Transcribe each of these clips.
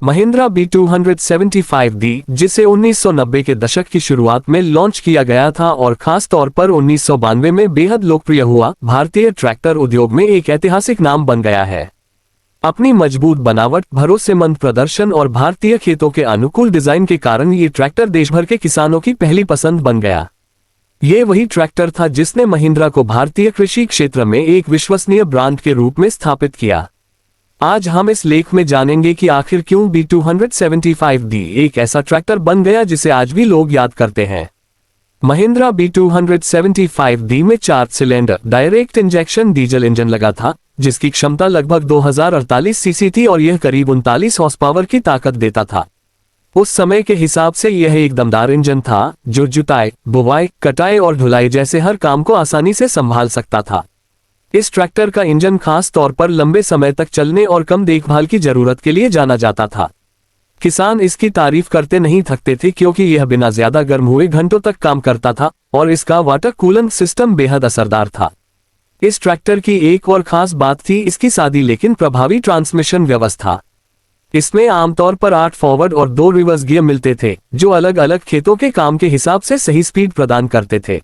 Mahindra B275D, जिसे 1990 के दशक की शुरुआत में लॉन्च किया गया था और खास तौर पर 1992 में बेहद लोकप्रिय हुआ, भारतीय ट्रैक्टर उद्योग में एक ऐतिहासिक नाम बन गया है। अपनी मजबूत बनावट, भरोसेमंद प्रदर्शन और भारतीय खेतों के अनुकूल डिजाइन के कारण ये ट्रैक्टर देशभर के किसानों की पहली पसंद बन गया। ये वही ट्रैक्टर था जिसने महिंद्रा को भारतीय कृषि क्षेत्र में एक विश्वसनीय ब्रांड के रूप में स्थापित किया। आज हम इस लेख में जानेंगे कि आखिर क्यों B275D एक ऐसा ट्रैक्टर बन गया जिसे आज भी लोग याद करते हैं। महिंद्रा B275D में 4 cylinder direct injection diesel engine लगा था, जिसकी क्षमता लगभग 2048 सीसी थी और यह करीब 39 हॉर्स पावर की ताकत देता था। उस समय के हिसाब से यह एक दमदार इंजन था जो जुताई, बुवाई, कटाई और ढुलाई जैसे हर काम को आसानी से संभाल सकता था। इस ट्रैक्टर का इंजन खास तौर पर लंबे समय तक चलने और कम देखभाल की जरूरत के लिए जाना जाता था। किसान इसकी तारीफ करते नहीं थकते थे क्योंकि यह बिना ज्यादा गर्म हुए घंटों तक काम करता था और इसका वाटर कूलेंट सिस्टम बेहद असरदार था। इस ट्रैक्टर की एक और खास बात थी इसकी सादी लेकिन प्रभावी ट्रांसमिशन व्यवस्था। इसमें आमतौर पर 8 फॉरवर्ड और 2 रिवर्स गियर मिलते थे, जो अलग अलग खेतों के काम के हिसाब से सही स्पीड प्रदान करते थे।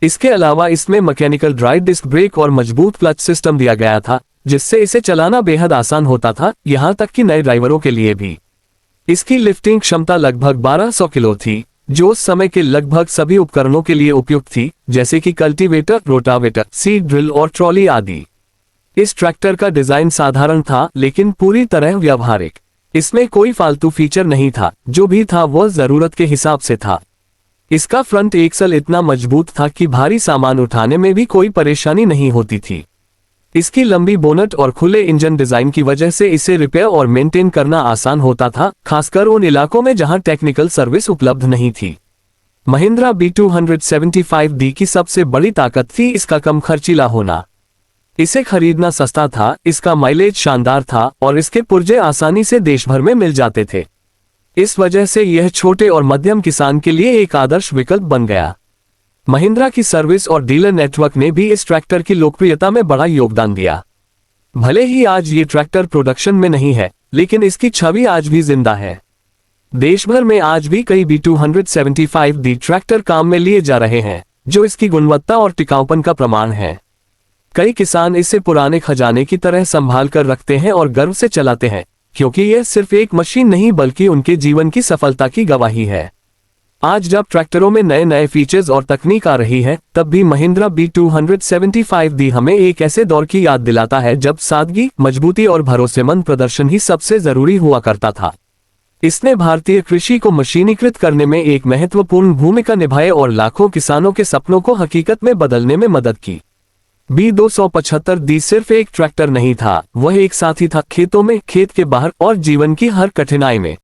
इसके अलावा इसमें मैकेनिकल ड्राइव डिस्क ब्रेक और मजबूत क्लच सिस्टम दिया गया था, जिससे इसे चलाना बेहद आसान होता था, यहां तक कि नए ड्राइवरों के लिए भी। इसकी लिफ्टिंग क्षमता लगभग 1200 किलो थी, जो उस समय के लगभग सभी उपकरणों के लिए उपयुक्त थी, जैसे कि कल्टीवेटर, रोटावेटर, सीड ड्रिल और ट्रॉली आदि। इस ट्रैक्टर का डिजाइन साधारण था लेकिन पूरी तरह व्यावहारिक। इसमें कोई फालतू फीचर नहीं था, जो भी था वह जरूरत के हिसाब से था। इसका फ्रंट एक्सल इतना मजबूत था कि भारी सामान उठाने में भी कोई परेशानी नहीं होती थी। इसकी लंबी बोनट और खुले इंजन डिजाइन की वजह से इसे रिपेयर और मेंटेन करना आसान होता था, खासकर उन इलाकों में जहां टेक्निकल सर्विस उपलब्ध नहीं थी। महिंद्रा B275D की सबसे बड़ी ताकत थी इसका कम खर्चीला होना। इसे खरीदना सस्ता था, इसका माइलेज शानदार था और इसके पुर्जे आसानी से देश भर में मिल जाते थे। इस वजह से यह छोटे और मध्यम किसान के लिए एक आदर्श विकल्प बन गया। महिंद्रा की सर्विस और डीलर नेटवर्क ने भी इस ट्रैक्टर की लोकप्रियता में बड़ा योगदान दिया। भले ही आज ये ट्रैक्टर प्रोडक्शन में नहीं है, लेकिन इसकी छवि आज भी जिंदा है। देश भर में आज भी कई B275D ट्रैक्टर काम में लिए जा रहे हैं, जो इसकी गुणवत्ता और टिकाऊपन का प्रमाण है। कई किसान इसे पुराने खजाने की तरह संभाल कर रखते हैं और गर्व से चलाते हैं, क्योंकि यह सिर्फ एक मशीन नहीं बल्कि उनके जीवन की सफलता की गवाही है। आज जब ट्रैक्टरों में नए नए फीचर्स और तकनीक आ रही है, तब भी महिंद्रा B275D हमें एक ऐसे दौर की याद दिलाता है जब सादगी, मजबूती और भरोसेमंद प्रदर्शन ही सबसे जरूरी हुआ करता था। इसने भारतीय कृषि को मशीनीकृत करने में एक महत्वपूर्ण भूमिका निभाई और लाखों किसानों के सपनों को हकीकत में बदलने में मदद की। B275D सिर्फ एक ट्रैक्टर नहीं था, वह एक साथी था, खेतों में, खेत के बाहर और जीवन की हर कठिनाई में।